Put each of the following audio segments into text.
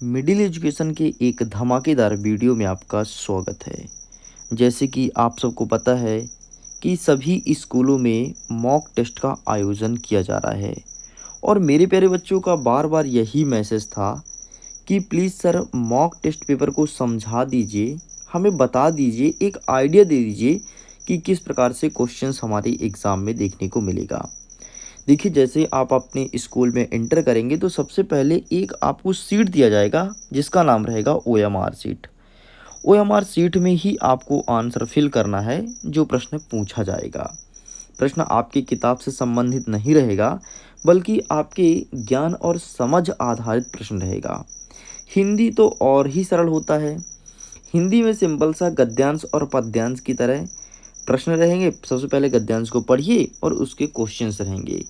Middle education के एक धमाकेदार वीडियो में आपका स्वागत है। जैसे कि आप सबको पता है कि सभी स्कूलों में मॉक टेस्ट का आयोजन किया जा रहा है और मेरे प्यारे बच्चों का बार बार यही मैसेज था कि please sir mock test paper को समझा दीजिए, हमें बता दीजिए, एक आइडिया दे दीजिए कि किस प्रकार से क्वेश्चंस हमारे एग्ज़ाम में देखने को मिलेगा। देखिए, जैसे आप अपने स्कूल में एंटर करेंगे तो सबसे पहले एक आपको सीट दिया जाएगा जिसका नाम रहेगा ओएमआर सीट। ओएमआर सीट में ही आपको आंसर फिल करना है जो प्रश्न पूछा जाएगा। प्रश्न आपकी किताब से संबंधित नहीं रहेगा बल्कि आपके ज्ञान और समझ आधारित प्रश्न रहेगा। हिंदी तो और ही सरल होता है। हिंदी में सिंपल सा गद्यांश और पद्यांश की तरह प्रश्न रहेंगे। सबसे पहले गद्यांश को पढ़िए और उसके क्वेश्चंस रहेंगे।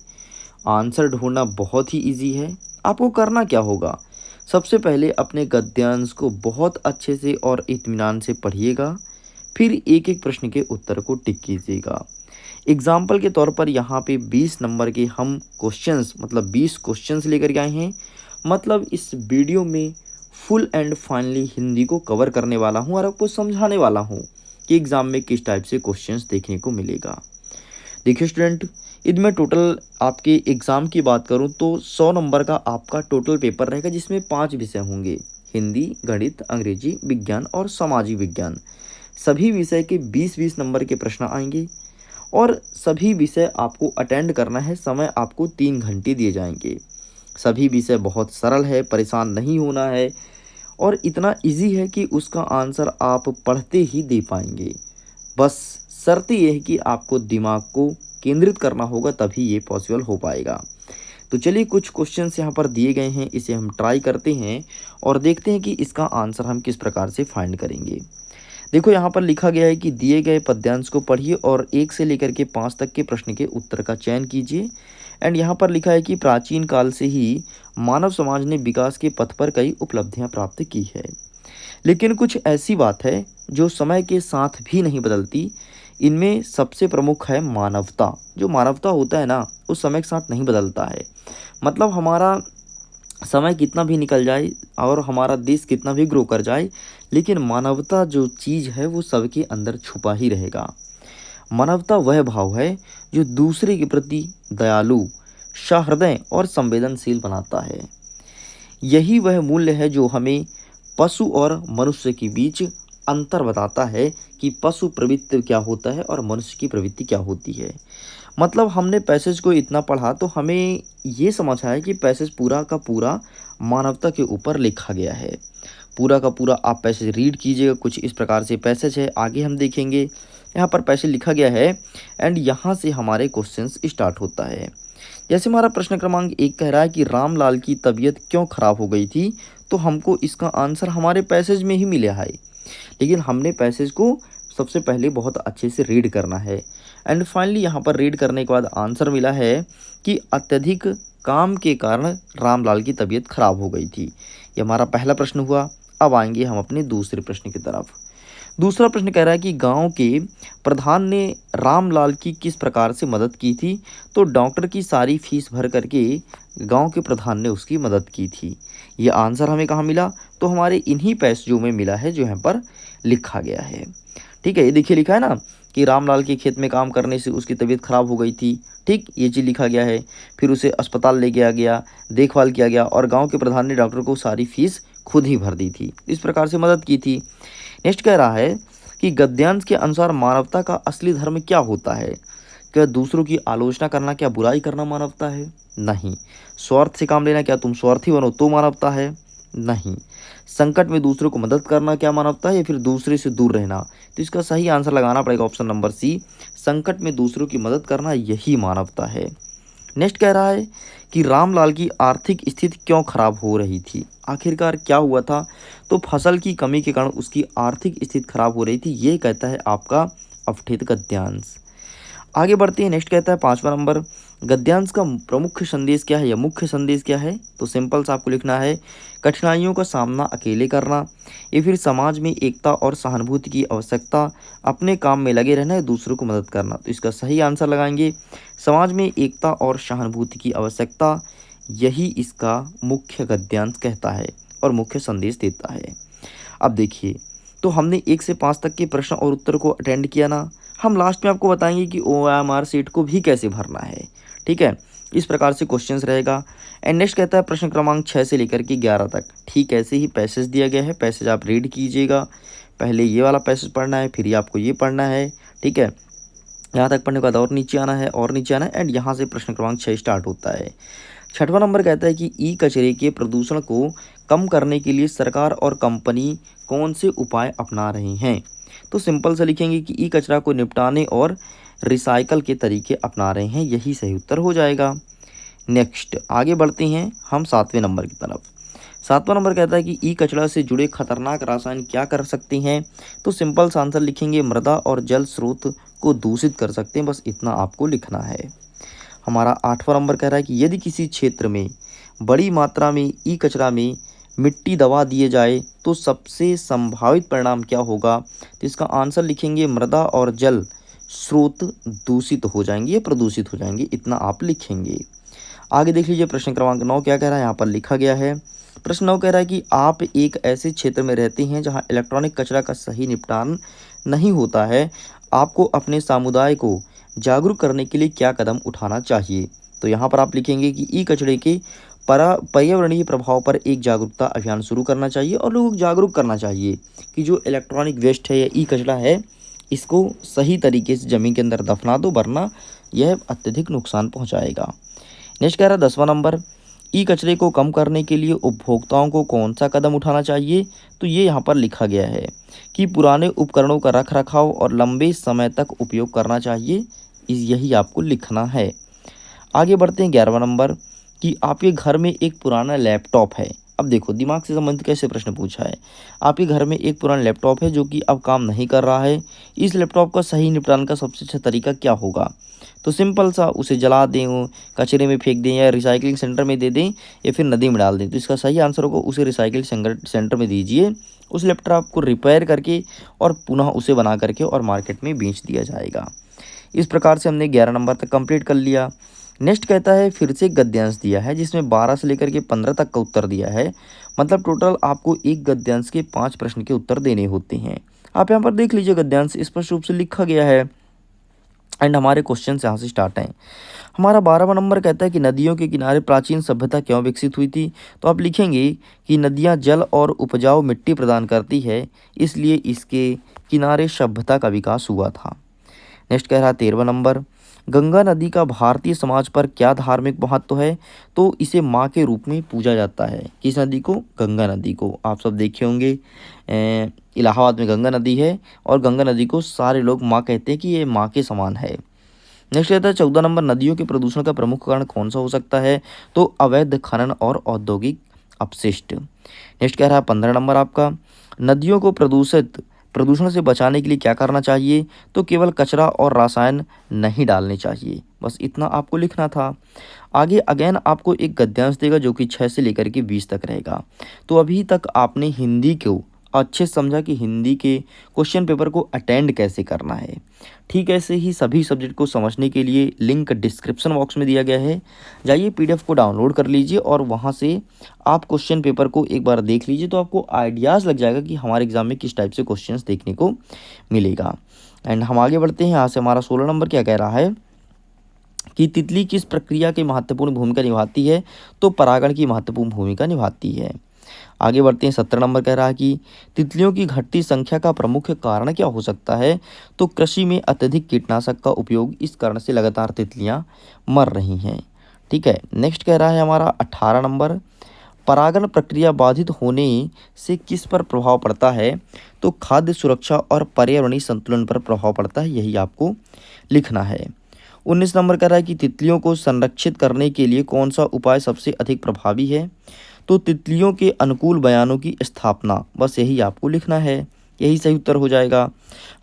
आंसर ढूंढना बहुत ही इजी है। आपको करना क्या होगा, सबसे पहले अपने गद्यांश को बहुत अच्छे से और इत्मीनान से पढ़िएगा, फिर एक एक प्रश्न के उत्तर को टिक कीजिएगा। एग्जाम्पल के तौर पर यहाँ पे 20 नंबर के हम क्वेश्चंस मतलब 20 क्वेश्चंस लेकर के आए हैं। मतलब इस वीडियो में फुल एंड फाइनली हिंदी को कवर करने वाला हूँ और आपको समझाने वाला हूँ कि एग्ज़ाम में किस टाइप से क्वेश्चंस देखने को मिलेगा। देखिए स्टूडेंट, इनमें टोटल आपके एग्ज़ाम की बात करूं तो 100 नंबर का आपका टोटल पेपर रहेगा जिसमें 5 विषय होंगे, हिंदी, गणित, अंग्रेजी, विज्ञान और सामाजिक विज्ञान। सभी विषय के 20-20 नंबर के प्रश्न आएंगे और सभी विषय आपको अटेंड करना है। समय आपको 3 घंटे दिए जाएंगे। सभी विषय बहुत सरल है, परेशान नहीं होना है और इतना इजी है कि उसका आंसर आप पढ़ते ही दे पाएंगे। बस शर्त यह है कि आपको दिमाग को केंद्रित करना होगा, तभी ये पॉसिबल हो पाएगा। तो चलिए, कुछ क्वेश्चंस यहाँ पर दिए गए हैं, इसे हम ट्राई करते हैं और देखते हैं कि इसका आंसर हम किस प्रकार से फाइंड करेंगे। देखो, यहाँ पर लिखा गया है कि दिए गए पद्यांश को पढ़िए और 1 से लेकर के 5 तक के प्रश्न के उत्तर का चयन कीजिए। एंड यहाँ पर लिखा है कि प्राचीन काल से ही मानव समाज ने विकास के पथ पर कई उपलब्धियाँ प्राप्त की है, लेकिन कुछ ऐसी बात है जो समय के साथ भी नहीं बदलती। इनमें सबसे प्रमुख है मानवता। जो मानवता होता है ना, उस समय के साथ नहीं बदलता है। मतलब हमारा समय कितना भी निकल जाए और हमारा देश कितना भी ग्रो कर जाए, लेकिन मानवता जो चीज़ है वो सबके अंदर छुपा ही रहेगा। मानवता वह भाव है जो दूसरे के प्रति दयालु, सहृदय और संवेदनशील बनाता है। यही वह मूल्य है जो हमें पशु और मनुष्य के बीच अंतर बताता है कि पशु प्रवृत्ति क्या होता है और मनुष्य की प्रवृत्ति क्या होती है। मतलब हमने पैसेज को इतना पढ़ा तो हमें ये समझ आया कि पैसेज पूरा का पूरा मानवता के ऊपर लिखा गया है। पूरा का पूरा आप पैसेज रीड कीजिएगा। कुछ इस प्रकार से पैसेज है, आगे हम देखेंगे। यहाँ पर पैसेज लिखा गया है एंड यहाँ से हमारे क्वेश्चंस स्टार्ट होता है। जैसे हमारा प्रश्न क्रमांक 1 कह रहा है कि रामलाल की तबीयत क्यों खराब हो गई थी, तो हमको इसका आंसर हमारे पैसेज में ही मिला है, लेकिन हमने पैसेज को सबसे पहले बहुत अच्छे से रीड करना है। एंड फाइनली यहाँ पर रीड करने के बाद आंसर मिला है कि अत्यधिक काम के कारण रामलाल की तबीयत खराब हो गई थी। ये हमारा पहला प्रश्न हुआ। अब आएंगे हम अपने दूसरे प्रश्न की तरफ। दूसरा प्रश्न कह रहा है कि गांव के प्रधान ने रामलाल की किस प्रकार से मदद की थी, तो डॉक्टर की सारी फीस भर करके गांव के प्रधान ने उसकी मदद की थी। ये आंसर हमें कहाँ मिला, तो हमारे इन्हीं पैसेजों में मिला है जो यहाँ पर लिखा गया है। ठीक है, ये देखिए लिखा है ना कि रामलाल के खेत में काम करने से उसकी तबीयत खराब हो गई थी। ठीक, ये चीज़ लिखा गया है। फिर उसे अस्पताल ले गया गया, देखभाल किया गया और गांव के प्रधान ने डॉक्टर को सारी फीस खुद ही भर दी थी, इस प्रकार से मदद की थी। नेक्स्ट कह रहा है कि गद्यांश के अनुसार मानवता का असली धर्म क्या होता है। क्या दूसरों की आलोचना करना, क्या बुराई करना मानवता है? नहीं। स्वार्थ से काम लेना, क्या तुम स्वार्थी बनो तो मानवता है? नहीं। संकट में दूसरों को मदद करना क्या मानवता है, या फिर दूसरे से दूर रहना? तो इसका सही आंसर लगाना पड़ेगा ऑप्शन नंबर सी, संकट में दूसरों की मदद करना, यही मानवता है। नेक्स्ट कह रहा है कि रामलाल की आर्थिक स्थिति क्यों खराब हो रही थी, आखिरकार क्या हुआ था, तो फसल की कमी के कारण उसकी आर्थिक स्थिति खराब हो रही थी, ये कहता है आपका अवठित गद्यांश। आगे बढ़ते हैं। नेक्स्ट कहता है 5वां नंबर, गद्यांश का प्रमुख संदेश क्या है या मुख्य संदेश क्या है, तो सिंपल सा आपको लिखना है कठिनाइयों का सामना अकेले करना, या फिर समाज में एकता और सहानुभूति की आवश्यकता, अपने काम में लगे रहना या दूसरों को मदद करना। तो इसका सही आंसर लगाएंगे समाज में एकता और सहानुभूति की आवश्यकता, यही इसका मुख्य गद्यांश कहता है। और मुख्य संदेश देता है। अब देखिए, तो हमने 1 से 5 तक के प्रश्न और उत्तर को अटेंड किया ना। हम लास्ट में आपको बताएंगे कि OMR शीट को भी कैसे भरना है। ठीक है, इस प्रकार से क्वेश्चंस रहेगा। एंड नेक्स्ट कहता है प्रश्न क्रमांक 6 से लेकर के 11 तक। ठीक ऐसे ही पैसेज दिया गया है, पैसेज आप रीड कीजिएगा। पहले ये वाला पैसेज पढ़ना है, फिर ये आपको ये पढ़ना है। ठीक है, यहाँ तक पढ़ने के बाद और नीचे आना है और नीचे आना है, एंड यहाँ से प्रश्न क्रमांक 6 स्टार्ट होता है। 6वां नंबर कहता है कि ई कचरे के प्रदूषण को कम करने के लिए सरकार और कंपनी कौन से उपाय अपना रही हैं। तो सिंपल से लिखेंगे कि ई कचरा को निपटाने और रिसाइकल के तरीके अपना रहे हैं, यही सही उत्तर हो जाएगा। नेक्स्ट आगे बढ़ते हैं हम 7वें नंबर की तरफ। 7वां नंबर कहता है कि ई कचरा से जुड़े खतरनाक रसायन क्या कर सकते हैं। तो सिंपल सा आंसर लिखेंगे, मृदा और जल स्रोत को दूषित कर सकते हैं, बस इतना आपको लिखना है। हमारा 8वां नंबर कह रहा है कि यदि किसी क्षेत्र में बड़ी मात्रा में ई कचरा में मिट्टी दबा दिए जाए तो सबसे संभावित परिणाम क्या होगा। तो इसका आंसर लिखेंगे, मृदा और जल स्रोत दूषित हो जाएंगे या प्रदूषित हो जाएंगे, इतना आप लिखेंगे। आगे देख लीजिए प्रश्न क्रमांक 9 क्या कह रहा है, यहाँ पर लिखा गया है। प्रश्न 9 कह रहा है कि आप एक ऐसे क्षेत्र में रहते हैं जहाँ इलेक्ट्रॉनिक कचरा का सही निपटान नहीं होता है, आपको अपने समुदाय को जागरूक करने के लिए क्या कदम उठाना चाहिए। तो यहाँ पर आप लिखेंगे कि ई कचरे के पर्यावरणीय प्रभाव पर एक जागरूकता अभियान शुरू करना चाहिए और लोगों को जागरूक करना चाहिए कि जो इलेक्ट्रॉनिक वेस्ट है या ई कचरा है इसको सही तरीके से ज़मीन के अंदर दफना दो, वरना यह अत्यधिक नुकसान पहुँचाएगा। नेक्स्ट कह रहा है 10वां नंबर, ई कचरे को कम करने के लिए उपभोक्ताओं को कौन सा कदम उठाना चाहिए। तो ये यहाँ पर लिखा गया है कि पुराने उपकरणों का रख रखाव और लंबे समय तक उपयोग करना चाहिए, यही आपको लिखना है। आगे बढ़ते हैं 11वां नंबर कि आपके घर में एक पुराना लैपटॉप है। अब देखो दिमाग से संबंधित कैसे प्रश्न पूछा है। आपके घर में एक पुराना लैपटॉप है जो कि अब काम नहीं कर रहा है, इस लैपटॉप का सही निपटान का सबसे अच्छा तरीका क्या होगा। तो सिंपल सा, उसे जला दें, कचरे में फेंक दें या रिसाइकलिंग सेंटर में दे दें या फिर नदी में डाल दें। तो इसका सही आंसर होगा उसे रिसाइकलिंग सेंटर में दीजिए, उस लैपटॉप को रिपेयर करके और पुनः उसे बना करके और मार्केट में बेच दिया जाएगा। इस प्रकार से हमने 11 नंबर तक कंप्लीट कर लिया। नेक्स्ट कहता है फिर से गद्यांश दिया है जिसमें 12 से लेकर के 15 तक का उत्तर दिया है, मतलब टोटल आपको एक गद्यांश के 5 प्रश्न के उत्तर देने होते हैं। आप यहाँ पर देख लीजिए गद्यांश स्पष्ट रूप से लिखा गया है एंड हमारे क्वेश्चन यहाँ से स्टार्ट हैं। हमारा 12वां नंबर कहता है कि नदियों के किनारे प्राचीन सभ्यता क्यों विकसित हुई थी। तो आप लिखेंगे कि नदियाँ जल और उपजाऊ मिट्टी प्रदान करती है, इसलिए इसके किनारे सभ्यता का विकास हुआ था। नेक्स्ट कह रहा है 13वां नंबर, गंगा नदी का भारतीय समाज पर क्या धार्मिक महत्व है। तो इसे माँ के रूप में पूजा जाता है। किस नदी को? गंगा नदी को। आप सब देखे होंगे इलाहाबाद में गंगा नदी है और गंगा नदी को सारे लोग माँ कहते हैं कि ये माँ के समान है। नेक्स्ट रहता है 14 नंबर, नदियों के प्रदूषण का प्रमुख कारण कौन सा हो सकता है। तो अवैध खनन और औद्योगिक अपशिष्ट। नेक्स्ट कह रहा है 15 नंबर आपका, नदियों को प्रदूषण से बचाने के लिए क्या करना चाहिए। तो केवल कचरा और रसायन नहीं डालने चाहिए, बस इतना आपको लिखना था। आगे अगेन आपको एक गद्यांश देगा जो कि 6 से लेकर के 20 तक रहेगा। तो अभी तक आपने हिंदी को अच्छे से समझा कि हिंदी के क्वेश्चन पेपर को अटेंड कैसे करना है। ठीक ऐसे ही सभी सब्जेक्ट को समझने के लिए लिंक डिस्क्रिप्शन बॉक्स में दिया गया है, जाइए PDF को डाउनलोड कर लीजिए और वहाँ से आप क्वेश्चन पेपर को एक बार देख लीजिए, तो आपको आइडियाज़ लग जाएगा कि हमारे एग्जाम में किस टाइप से क्वेश्चंस देखने को मिलेगा। एंड हम आगे बढ़ते हैं। यहाँ से हमारा 16 नंबर क्या कह रहा है कि तितली किस प्रक्रिया की महत्वपूर्ण भूमिका निभाती है। तो परागण की महत्वपूर्ण भूमिका निभाती है। आगे बढ़ते हैं 17 नंबर कह रहा है कि तितलियों की घटती संख्या का प्रमुख कारण क्या हो सकता है। तो कृषि में अत्यधिक कीटनाशक का उपयोग, इस कारण से लगातार तितलियां मर रही हैं। ठीक है, नेक्स्ट कह रहा है हमारा 18 नंबर, परागण प्रक्रिया बाधित होने से किस पर प्रभाव पड़ता है। तो खाद्य सुरक्षा और पर्यावरणीय संतुलन पर प्रभाव पड़ता है, यही आपको लिखना है। 19 नंबर कह रहा है कि तितलियों को संरक्षित करने के लिए कौन सा उपाय सबसे अधिक प्रभावी है। तो तितलियों के अनुकूल बयानों की स्थापना, बस यही आपको लिखना है, यही सही उत्तर हो जाएगा।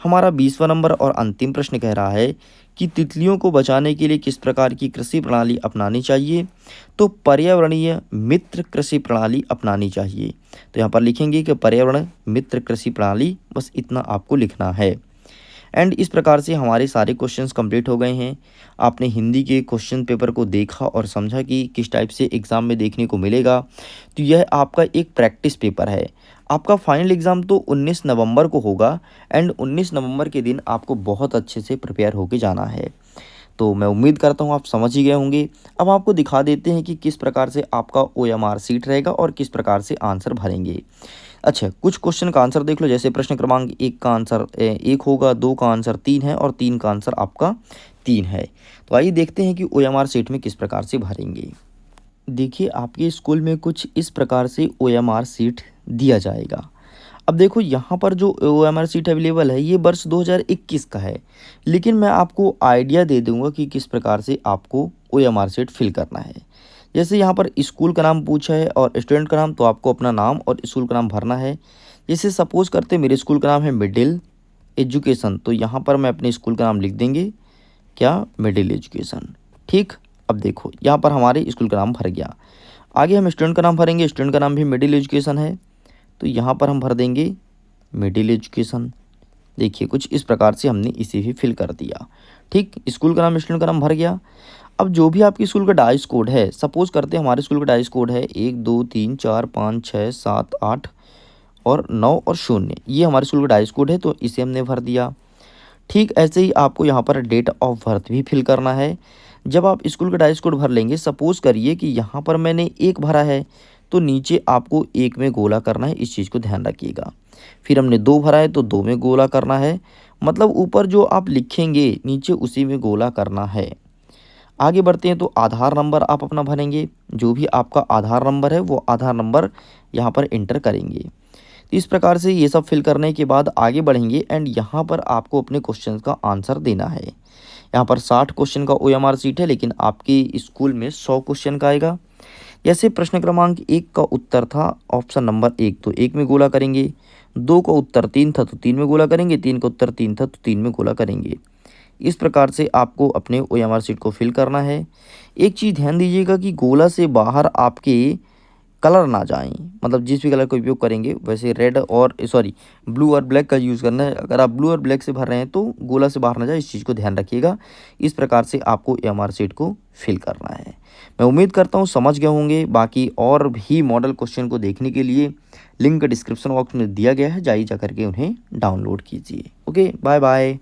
हमारा 20वां नंबर और अंतिम प्रश्न कह रहा है कि तितलियों को बचाने के लिए किस प्रकार की कृषि प्रणाली अपनानी चाहिए। तो पर्यावरणीय मित्र कृषि प्रणाली अपनानी चाहिए। तो यहाँ पर लिखेंगे कि पर्यावरण मित्र कृषि प्रणाली, बस इतना आपको लिखना है। एंड इस प्रकार से हमारे सारे क्वेश्चंस कंप्लीट हो गए हैं। आपने हिंदी के क्वेश्चन पेपर को देखा और समझा कि किस टाइप से एग्ज़ाम में देखने को मिलेगा। तो यह आपका एक प्रैक्टिस पेपर है। आपका फाइनल एग्ज़ाम तो 19 नवंबर को होगा एंड 19 नवंबर के दिन आपको बहुत अच्छे से प्रिपेयर होके जाना है। तो मैं उम्मीद करता हूँ आप समझ ही गए होंगे। अब आपको दिखा देते हैं कि किस प्रकार से आपका OMR शीट रहेगा और किस प्रकार से आंसर भरेंगे। अच्छा, कुछ क्वेश्चन का आंसर देख लो। जैसे प्रश्न क्रमांक 1 का आंसर 1 होगा, 2 का आंसर 3 है और 3 का आंसर आपका 3 है। तो आइए देखते हैं कि OMR शीट में किस प्रकार से भरेंगे। देखिए, आपके स्कूल में कुछ इस प्रकार से OMR शीट दिया जाएगा। अब देखो, यहाँ पर जो OMR शीट अवेलेबल है ये वर्ष 2021 का है, लेकिन मैं आपको आइडिया दे दूंगा कि किस प्रकार से आपको OMR शीट फिल करना है। जैसे यहाँ पर स्कूल का नाम पूछा है और स्टूडेंट का नाम, तो आपको अपना नाम और स्कूल का नाम भरना है। जैसे सपोज करते मेरे स्कूल का नाम है मिडिल एजुकेशन, तो यहाँ पर मैं अपने स्कूल का नाम लिख देंगे, क्या, मिडिल एजुकेशन। ठीक, अब देखो यहाँ पर हमारे स्कूल का नाम भर गया। आगे हम स्टूडेंट का नाम भरेंगे, स्टूडेंट का नाम भी मिडिल एजुकेशन है, तो यहाँ पर हम भर देंगे मिडिल एजुकेशन। देखिए, कुछ इस प्रकार से हमने इसे भी फिल कर दिया। ठीक, स्कूल का नाम, स्टूडेंट का नाम भर गया। अब जो भी आपके स्कूल का डाइस कोड है, सपोज करते हैं हमारे स्कूल का डाइस कोड है 1 2 3 4 5 6 7 8 और 9 और 0, ये हमारे स्कूल का डाइस कोड है, तो इसे हमने भर दिया। ठीक ऐसे ही आपको यहाँ पर डेट ऑफ बर्थ भी फिल करना है। जब आप स्कूल का डाइस कोड भर लेंगे, सपोज करिए कि यहाँ पर मैंने 1 भरा है, तो नीचे आपको 1 में गोला करना है, इस चीज़ को ध्यान रखिएगा। फिर हमने 2 भरा है तो 2 में गोला करना है, मतलब ऊपर जो आप लिखेंगे नीचे उसी में गोला करना है। आगे बढ़ते हैं तो आधार नंबर आप अपना भरेंगे, जो भी आपका आधार नंबर है वो आधार नंबर यहाँ पर एंटर करेंगे। तो इस प्रकार से ये सब फिल करने के बाद आगे बढ़ेंगे एंड यहाँ पर आपको अपने क्वेश्चन का आंसर देना है। यहाँ पर 60 क्वेश्चन का OMR शीट है, लेकिन आपके स्कूल में 100 क्वेश्चन का आएगा। जैसे प्रश्न क्रमांक 1 का उत्तर था ऑप्शन नंबर 1, तो 1 में गोला करेंगे। 2 का उत्तर 3 था तो 3 में गोला करेंगे। 3 का उत्तर 3 था तो 3 में गोला करेंगे। इस प्रकार से आपको अपने OMR शीट को फिल करना है। एक चीज़ ध्यान दीजिएगा कि गोला से बाहर आपके कलर ना जाएं, मतलब जिस भी कलर का उपयोग करेंगे, वैसे रेड और ब्लू और ब्लैक का यूज़ करना है। अगर आप ब्लू और ब्लैक से भर रहे हैं तो गोला से बाहर ना जाए, इस चीज़ को ध्यान रखिएगा। इस प्रकार से आपको OMR शीट को फिल करना है। मैं उम्मीद करता हूँ समझ गए होंगे। बाकी और भी मॉडल क्वेश्चन को देखने के लिए लिंक डिस्क्रिप्शन बॉक्स में दिया गया है, जाइए जा करके उन्हें डाउनलोड कीजिए। Okay, bye bye.